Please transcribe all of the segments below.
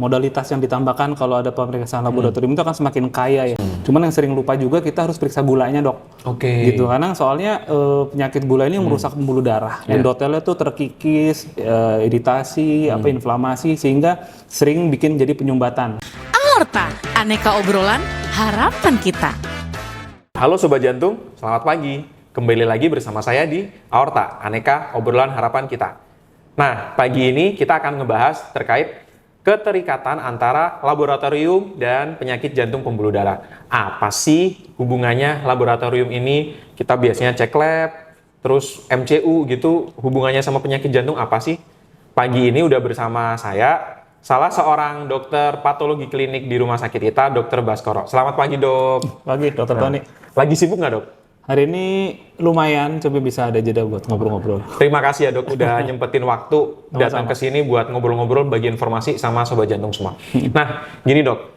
modalitas yang ditambahkan kalau ada pemeriksaan laboratorium itu akan semakin kaya ya. Cuman yang sering lupa juga kita harus periksa gulanya, Dok. Gitu, karena soalnya penyakit gula ini merusak pembuluh darah. Endotelnya tuh terkikis, iritasi, inflamasi, sehingga sering bikin jadi penyumbatan. Aorta, aneka obrolan harapan kita. Halo Sobat Jantung, selamat pagi. Kembali lagi bersama saya di Aorta, aneka obrolan harapan kita. Nah, pagi ini kita akan ngebahas terkait keterikatan antara laboratorium dan penyakit jantung pembuluh darah. Apa sih hubungannya laboratorium ini? Kita biasanya cek lab, terus MCU gitu, hubungannya sama penyakit jantung apa sih? Pagi ini udah bersama saya, salah seorang dokter patologi klinik di rumah sakit kita, Dr. Baskoro. Selamat pagi, Dok. Pagi, Dr. Tony. Lagi sibuk nggak, Dok? Hari ini lumayan, coba bisa ada jeda buat ngobrol-ngobrol. Terima kasih ya, Dok, udah nyempetin waktu datang ke sini buat ngobrol-ngobrol, bagi informasi sama Sobat Jantung semua. Nah, gini, Dok.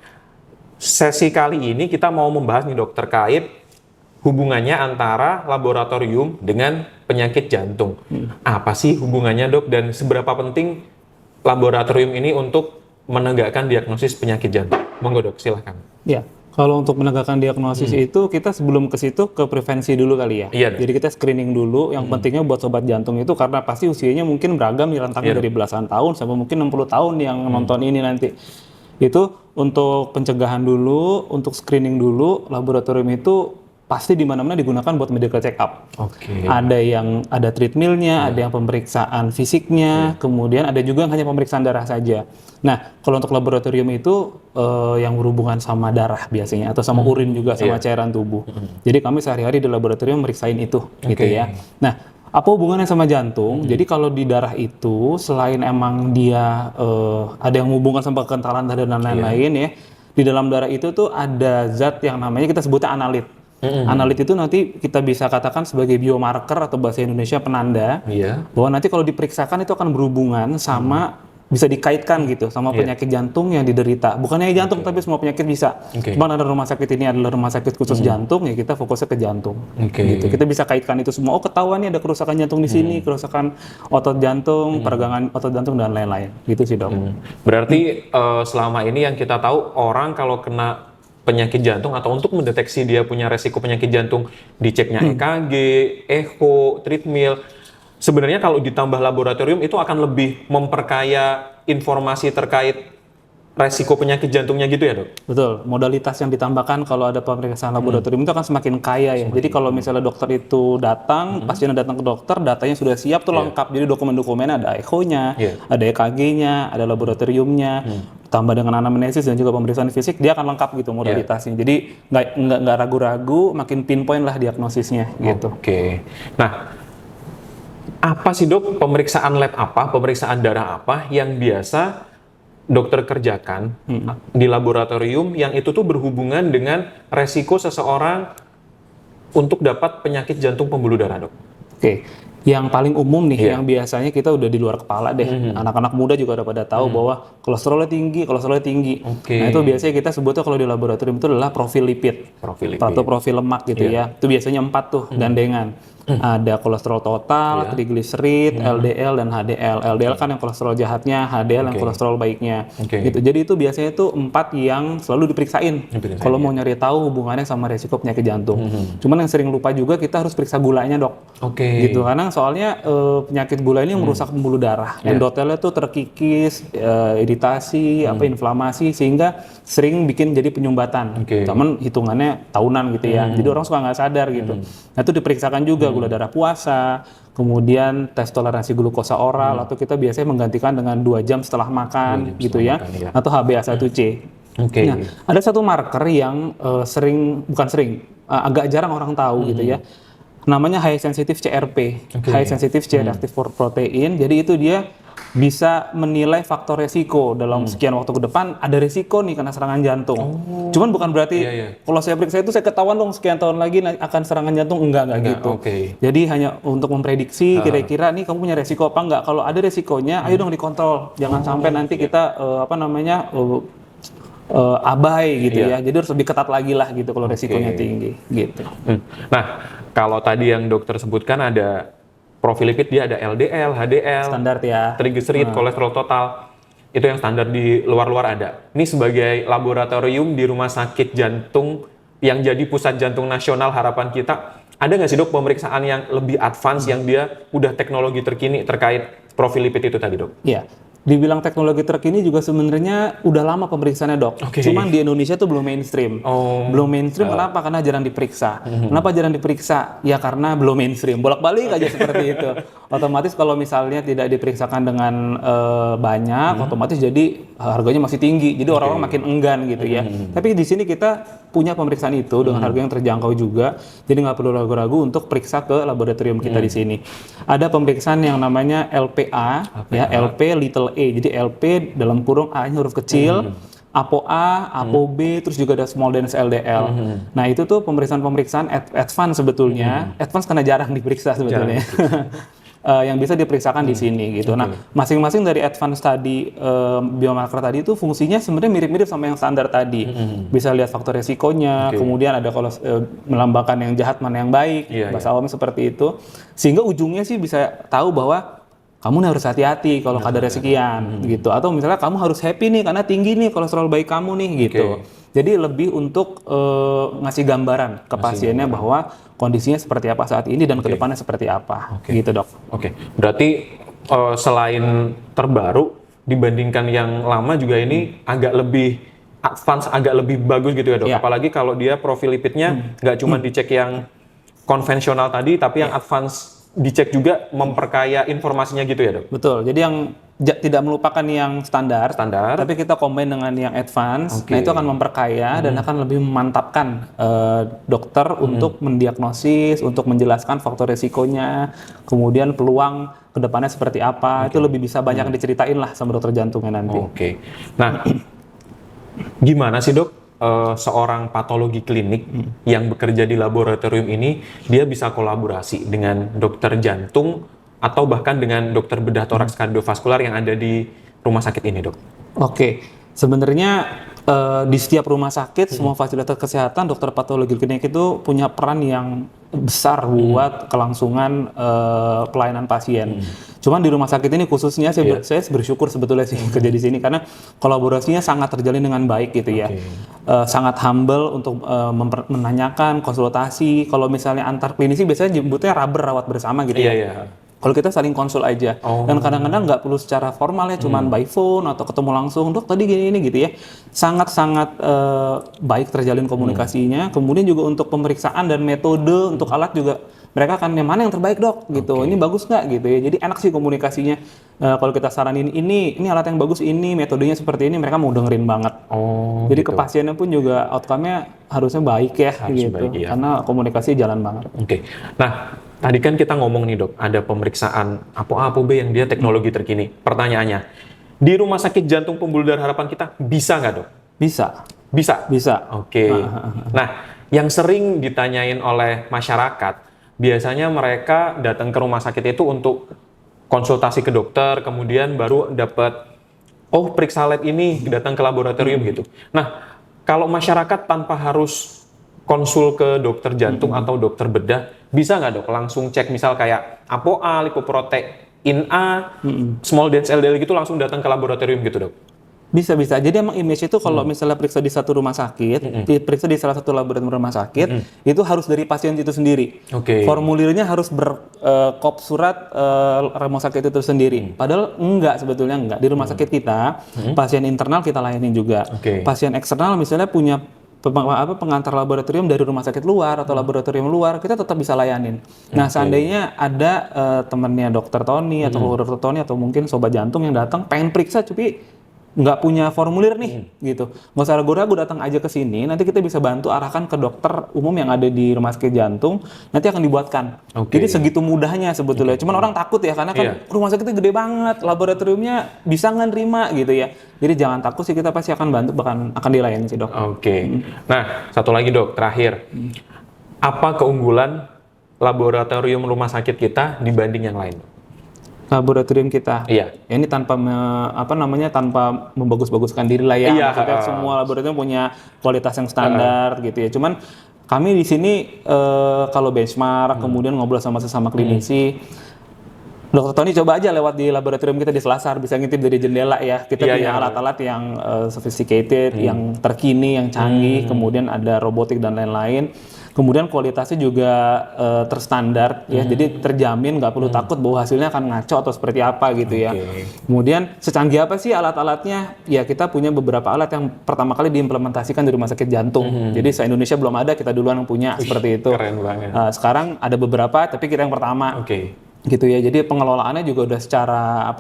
Sesi kali ini kita mau membahas nih, Dok, terkait hubungannya antara laboratorium dengan penyakit jantung. Apa sih hubungannya, Dok, dan seberapa penting laboratorium ini untuk menegakkan diagnosis penyakit jantung? Monggo, Dok, silahkan. Ya. Kalau untuk menegakkan diagnosis itu, kita sebelum ke situ ke prevensi dulu kali ya. Iya, jadi kita screening dulu, yang pentingnya buat sobat jantung itu karena pasti usianya mungkin beragam di rentangnya dari belasan tahun sampai mungkin 60 tahun yang nonton ini nanti. Itu untuk pencegahan dulu, untuk screening dulu, laboratorium itu pasti di mana-mana digunakan buat medical check up. Ada yang ada treadmillnya, ada yang pemeriksaan fisiknya, kemudian ada juga yang hanya pemeriksaan darah saja. Nah, kalau untuk laboratorium itu yang berhubungan sama darah biasanya, atau sama urin juga, sama cairan tubuh. Jadi kami sehari-hari di laboratorium meriksain itu, gitu ya. Nah, apa hubungannya sama jantung? Jadi kalau di darah itu, selain emang dia ada yang hubungan sama kekentalan darah dan lain-lain ya, di dalam darah itu tuh ada zat yang namanya kita sebutnya analit. Analit itu nanti kita bisa katakan sebagai biomarker atau bahasa Indonesia penanda bahwa nanti kalau diperiksakan itu akan berhubungan sama bisa dikaitkan gitu sama penyakit jantung yang diderita. Bukannya jantung tapi semua penyakit bisa. Cuman ada rumah sakit ini adalah rumah sakit khusus jantung ya kita fokusnya ke jantung. Gitu. Kita bisa kaitkan itu semua. Oh ketahuan nih ada kerusakan jantung di sini, kerusakan otot jantung, peregangan otot jantung dan lain-lain. Gitu sih, Dok. Berarti selama ini yang kita tahu orang kalau kena penyakit jantung atau untuk mendeteksi dia punya resiko penyakit jantung diceknya EKG, echo, treadmill. Sebenarnya kalau ditambah laboratorium itu akan lebih memperkaya informasi terkait resiko penyakit jantungnya gitu ya, Dok? Betul. Modalitas yang ditambahkan kalau ada pemeriksaan laboratorium itu akan semakin kaya ya. Jadi kalau misalnya dokter itu datang, pasien datang ke dokter, datanya sudah siap tuh lengkap. Jadi dokumen-dokumennya ada echo-nya, ada EKG-nya, ada laboratoriumnya, tambah dengan anamnesis dan juga pemeriksaan fisik, dia akan lengkap gitu modalitasnya. Jadi nggak ragu-ragu, makin pinpoint lah diagnosisnya gitu. Nah, apa sih, Dok, pemeriksaan lab apa, pemeriksaan darah apa yang biasa dokter kerjakan di laboratorium yang itu tuh berhubungan dengan resiko seseorang untuk dapat penyakit jantung pembuluh darah, Dok? Yang paling umum nih, yang biasanya kita udah di luar kepala deh. Anak-anak muda juga udah pada tahu bahwa kolesterolnya tinggi. Nah itu biasanya kita sebutnya kalau di laboratorium itu adalah profil lipid. Atau profil lemak gitu ya. Itu biasanya 4 tuh gandengan. Ada kolesterol total, trigliserid, LDL, dan HDL. LDL kan yang kolesterol jahatnya, HDL yang kolesterol baiknya. Gitu. Jadi itu biasanya tuh 4 yang selalu diperiksain. Kalau mau nyari tahu hubungannya sama resiko penyakit jantung. Cuman yang sering lupa juga kita harus periksa gulanya, Dok. Gitu. Karena soalnya penyakit gula ini merusak pembuluh darah. Endotelnya tuh terkikis, iritasi, inflamasi, sehingga sering bikin jadi penyumbatan. Cuman hitungannya tahunan gitu ya. Jadi orang suka nggak sadar gitu. Nah itu diperiksakan juga gula darah puasa, kemudian tes toleransi glukosa oral, atau kita biasanya menggantikan dengan 2 jam setelah makan gitu ya, atau HbA1c. Nah, ada satu marker yang agak jarang orang tahu gitu ya. Namanya high sensitive CRP, high sensitive C-reactive protein. Jadi itu dia bisa menilai faktor resiko dalam sekian waktu ke depan ada resiko nih kena serangan jantung. Cuman bukan berarti kalau saya periksa itu saya ketahuan dong sekian tahun lagi akan serangan jantung, enggak gitu. Jadi hanya untuk memprediksi kira-kira nih kamu punya resiko apa enggak. Kalau ada resikonya, ayo dong dikontrol. Jangan sampai nanti kita abai gitu ya. Jadi harus lebih ketat lagi lah gitu kalau resikonya tinggi gitu. Nah, kalau tadi yang dokter sebutkan ada profil lipid, dia ada LDL, HDL, standar ya, trigliserid, kolesterol total. itu yang standar di luar-luar ada. Ini sebagai laboratorium di rumah sakit jantung yang jadi pusat jantung nasional harapan kita, ada nggak sih dok pemeriksaan yang lebih advance yang dia udah teknologi terkini terkait profil lipid itu tadi dok? Iya. Dibilang teknologi terkini juga sebenarnya udah lama pemeriksaannya dok. Cuman di Indonesia tuh belum mainstream. Belum mainstream kenapa? Karena jarang diperiksa. Kenapa jarang diperiksa? Ya karena belum mainstream. Bolak-balik aja seperti itu. Otomatis kalau misalnya tidak diperiksakan dengan banyak, otomatis jadi harganya masih tinggi. Jadi orang-orang makin enggan gitu ya. Tapi di sini kita punya pemeriksaan itu dengan harga yang terjangkau juga. Jadi nggak perlu ragu-ragu untuk periksa ke laboratorium kita di sini. Ada pemeriksaan yang namanya LPA, ya LP little a. Jadi LP dalam kurung A-nya huruf kecil, ApoA, ApoB, terus juga ada small dense LDL. Nah itu tuh pemeriksaan-pemeriksaan advance sebetulnya. Advance karena jarang diperiksa sebetulnya. Yang bisa diperiksakan di sini gitu. Nah, masing-masing dari advance tadi biomarker tadi itu fungsinya sebenarnya mirip-mirip sama yang standar tadi. Bisa lihat faktor resikonya, kemudian ada kalau melambangkan yang jahat mana yang baik, bahasa awamnya seperti itu. Sehingga ujungnya sih bisa tahu bahwa kamu nih harus hati-hati kalau kadar sekian gitu. Atau misalnya kamu harus happy nih karena tinggi nih kolesterol baik kamu nih gitu. Jadi lebih untuk ngasih gambaran ke pasiennya bahwa kondisinya seperti apa saat ini dan kedepannya seperti apa, gitu dok. Berarti selain terbaru dibandingkan yang lama juga ini agak lebih advance, agak lebih bagus gitu ya dok. Apalagi kalau dia profil lipidnya nggak cuma dicek yang konvensional tadi, tapi yang advance dicek juga memperkaya informasinya gitu ya dok. Betul. Jadi yang tidak melupakan yang standar, tapi kita combine dengan yang advance. Nah itu akan memperkaya dan akan lebih memantapkan dokter untuk mendiagnosis, untuk menjelaskan faktor resikonya, kemudian peluang kedepannya seperti apa. Itu lebih bisa banyak diceritain lah sama dokter jantungnya nanti. Nah, gimana sih dok seorang patologi klinik yang bekerja di laboratorium ini dia bisa kolaborasi dengan dokter jantung atau bahkan dengan dokter bedah toraks kardiovaskular yang ada di rumah sakit ini, dok? Sebenarnya di setiap rumah sakit, semua fasilitas kesehatan, dokter patologi klinik itu punya peran yang besar buat kelangsungan pelayanan pasien. Cuman di rumah sakit ini khususnya saya bersyukur sebetulnya sih kerja di sini karena kolaborasinya sangat terjalin dengan baik gitu ya. Sangat humble untuk menanyakan, konsultasi. Kalau misalnya antar klinisi biasanya nyebutnya rubber rawat bersama gitu ya. Kalau kita saling konsul aja, dan kadang-kadang nggak perlu secara formal ya, cuman by phone atau ketemu langsung, dok tadi gini gitu ya, sangat-sangat baik terjalin komunikasinya. Kemudian juga untuk pemeriksaan dan metode untuk alat juga mereka akan yang mana yang terbaik dok, gitu. Ini bagus nggak gitu ya, jadi enak sih komunikasinya. Kalau kita saranin ini alat yang bagus ini, metodenya seperti ini, mereka mau dengerin banget. Jadi ke pasiennya pun juga outcome-nya harusnya baik ya, gitu. Karena komunikasi jalan banget. Nah, tadi kan kita ngomong nih dok, ada pemeriksaan ApoA, ApoB yang dia teknologi terkini. Pertanyaannya, di rumah sakit jantung pembuluh darah harapan kita bisa nggak dok? Bisa. Nah, yang sering ditanyain oleh masyarakat, biasanya mereka datang ke rumah sakit itu untuk konsultasi ke dokter, kemudian baru dapat, periksa lab ini, datang ke laboratorium gitu. Nah, kalau masyarakat tanpa harus konsul ke dokter jantung atau dokter bedah, bisa nggak dok langsung cek misal kayak ApoA, lipoprotein A, small dense LDL gitu langsung datang ke laboratorium gitu dok? Bisa. Jadi emang image itu kalau misalnya periksa di satu rumah sakit, periksa di salah satu laboratorium rumah sakit, itu harus dari pasien itu sendiri. Formulirnya harus berkop surat rumah sakit itu sendiri. Padahal sebetulnya enggak. Di rumah sakit kita, pasien internal kita layanin juga. Pasien eksternal misalnya punya pengantar laboratorium dari rumah sakit luar atau laboratorium luar, kita tetap bisa layanin. Nah, seandainya ada temannya dokter Tony atau dokter Tony atau mungkin sobat jantung yang datang pengen periksa tapi nggak punya formulir nih, gitu. Nggak usah ragu-ragu, datang aja ke sini. Nanti kita bisa bantu arahkan ke dokter umum yang ada di rumah sakit jantung. Nanti akan dibuatkan. Jadi segitu mudahnya sebetulnya. Cuman orang takut ya, karena kan rumah sakitnya gede banget, laboratoriumnya bisa nggak nerima gitu ya. Jadi jangan takut sih, kita pasti akan bantu, bahkan akan dilayani sih dok. Nah, satu lagi dok, terakhir. Apa keunggulan laboratorium rumah sakit kita dibanding yang lain? Laboratorium kita. Ini tanpa tanpa membagus-baguskan diri lah ya. Maksudnya semua laboratorium punya kualitas yang standar gitu ya. Cuman kami di sini kalau benchmark kemudian ngobrol sama sesama klinisi, Dokter Tony coba aja lewat di laboratorium kita di Selasar, bisa ngintip dari jendela ya. Kita punya alat-alat yang sophisticated, yang terkini, yang canggih, kemudian ada robotik dan lain-lain. Kemudian kualitasnya juga terstandar ya, jadi terjamin, nggak perlu takut bahwa hasilnya akan ngaco atau seperti apa gitu ya. Kemudian secanggih apa sih alat-alatnya? Ya kita punya beberapa alat yang pertama kali diimplementasikan di rumah sakit jantung. Jadi se-Indonesia belum ada, kita duluan yang punya seperti itu. Keren banget. Sekarang ada beberapa, tapi kita yang pertama. Gitu ya, jadi pengelolaannya juga udah secara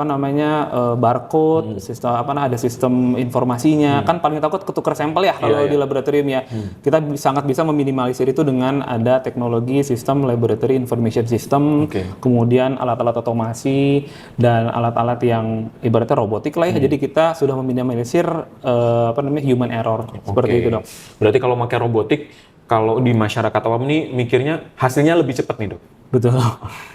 barcode, sistem ada sistem informasinya. Kan paling takut ketukar sampel ya kalau di laboratorium ya. Kita sangat bisa meminimalisir itu dengan ada teknologi sistem laboratory information system, kemudian alat-alat otomasi dan alat-alat yang ibaratnya robotik lah ya. Jadi kita sudah meminimalisir human error seperti itu, Dok. Berarti kalau pakai robotik, kalau di masyarakat awam nih mikirnya hasilnya lebih cepat nih, Dok. Betul.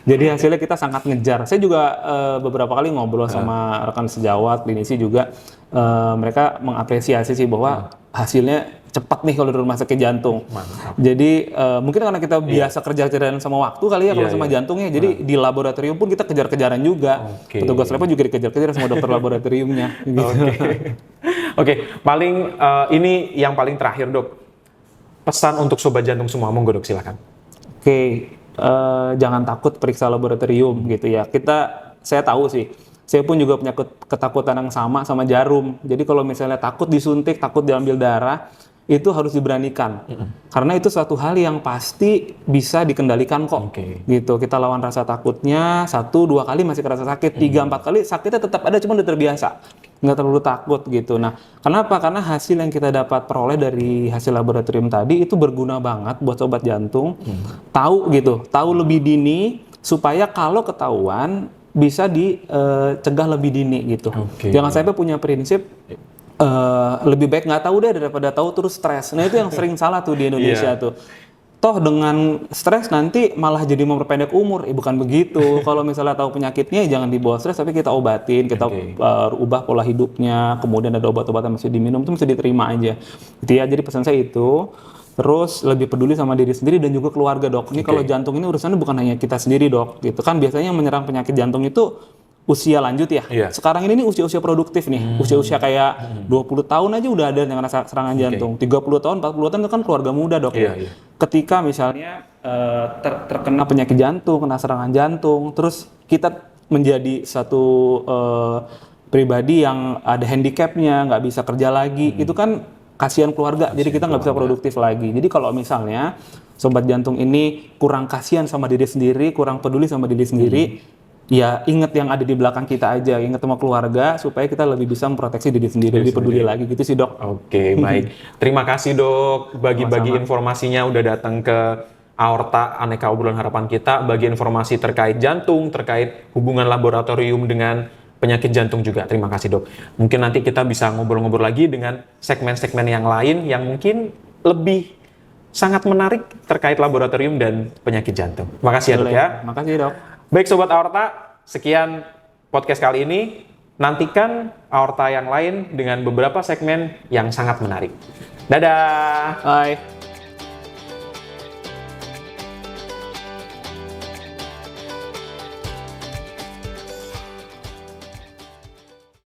Jadi hasilnya kita sangat ngejar. Saya juga beberapa kali ngobrol sama rekan sejawat, klinisi juga, mereka mengapresiasi sih bahwa hasilnya cepat nih kalau di rumah sakit jantung. Mantap. Jadi mungkin karena kita biasa kerja-kerjaan sama waktu kali ya kalau sama jantungnya. Jadi di laboratorium pun kita kejar-kejaran juga. Petugas lab juga dikejar-kejar sama dokter laboratoriumnya. Gitu. Oke, paling ini yang paling terakhir, Dok. Pesan untuk sobat jantung semua, monggo, Dok, silakan. Jangan takut periksa laboratorium gitu ya. Saya tahu sih, saya pun juga punya ketakutan yang sama jarum. Jadi kalau misalnya takut disuntik, takut diambil darah, itu harus diberanikan. Karena itu suatu hal yang pasti bisa dikendalikan kok. Gitu. Kita lawan rasa takutnya, 1-2 kali masih kerasa sakit, 3-4 kali sakitnya tetap ada, cuma udah terbiasa. Nggak terlalu takut gitu. Nah, kenapa? Karena hasil yang kita dapat peroleh dari hasil laboratorium tadi itu berguna banget buat sobat jantung. Tahu lebih dini supaya kalau ketahuan bisa dicegah lebih dini gitu. Jangan sampai punya prinsip lebih baik nggak tahu deh daripada tahu terus stres. Nah itu yang sering salah tuh di Indonesia tuh. Toh dengan stres nanti malah jadi memperpendek umur. Bukan begitu. Kalau misalnya tahu penyakitnya jangan dibawa stres, tapi kita obatin, kita ubah pola hidupnya, kemudian ada obat-obatan masih diminum, itu mesti diterima aja. Gitu ya. Jadi pesan saya itu. Terus lebih peduli sama diri sendiri dan juga keluarga, Dok. Ini kalau jantung ini urusannya bukan hanya kita sendiri, Dok. Gitu kan biasanya yang menyerang penyakit jantung itu usia lanjut ya. Sekarang ini usia-usia produktif nih. Usia-usia kayak 20 tahun aja udah ada yang kena serangan jantung. 30 tahun, 40 tahun itu kan keluarga muda, Dok. Ketika misalnya terkena penyakit jantung, kena serangan jantung, terus kita menjadi satu pribadi yang ada handicapnya, nggak bisa kerja lagi, itu kan kasihan keluarga. Jadi kita nggak bisa produktif lagi. Jadi kalau misalnya sobat jantung ini kurang kasihan sama diri sendiri, kurang peduli sama diri sendiri, ya ingat yang ada di belakang kita aja, ingat sama keluarga supaya kita lebih bisa memproteksi diri sendiri, lebih peduli lagi gitu sih, Dok. Baik. Terima kasih, Dok, bagi-bagi informasinya udah datang ke Aorta Aneka Obrolan Harapan Kita, bagi informasi terkait jantung, terkait hubungan laboratorium dengan penyakit jantung juga. Terima kasih, Dok. Mungkin nanti kita bisa ngobrol-ngobrol lagi dengan segmen-segmen yang lain yang mungkin lebih sangat menarik terkait laboratorium dan penyakit jantung. Makasih ya, Dok ya. Makasih, Dok. Baik Sobat Aorta, sekian podcast kali ini. Nantikan Aorta yang lain dengan beberapa segmen yang sangat menarik. Dadah! Bye!